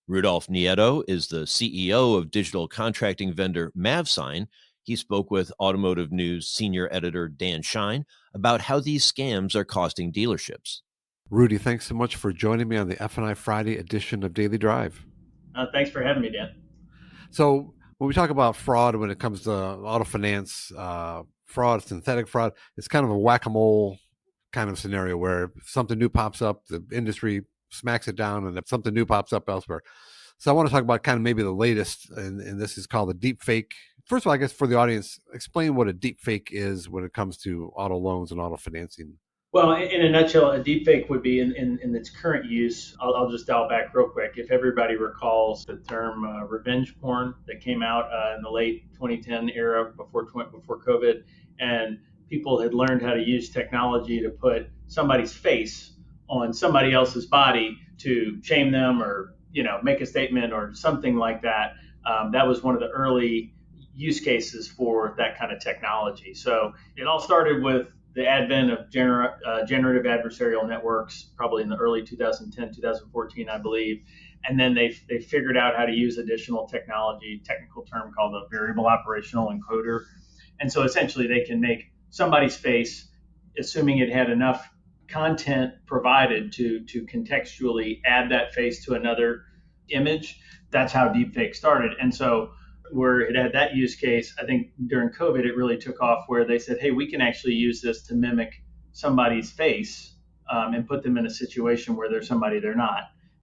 Rudolph Nieto is the CEO of digital contracting vendor MavSign. He spoke with Automotive News senior editor Dan Shine about how these scams are costing dealerships. Rudy, thanks so much for joining me on the F&I Friday edition of Daily Drive. Thanks for having me, Dan. So when we talk about fraud, when it comes to auto finance, fraud, synthetic fraud, it's kind of a whack-a-mole kind of scenario where something new pops up, the industry smacks it down, and something new pops up elsewhere. So I want to talk about kind of maybe the latest, and this is called a deepfake. First of all, I guess for the audience, explain what a deepfake is when it comes to auto loans and auto financing. Well, in a nutshell, a deepfake would be in its current use. I'll just dial back real quick. If everybody recalls the term revenge porn that came out in the late 2010 era before COVID, and people had learned how to use technology to put somebody's face on somebody else's body to shame them or make a statement or something like that. That was one of the early use cases for that kind of technology. So it all started with the advent of generative adversarial networks, probably in the early 2010, 2014, I believe. And then they figured out how to use additional technology, technical term called a variable operational encoder. And so essentially they can make somebody's face, assuming it had enough content provided to contextually add that face to another image. That's how deepfake started. And so where it had that use case, I think during COVID, it really took off where they said, hey, we can actually use this to mimic somebody's face and put them in a situation where they're somebody they're not.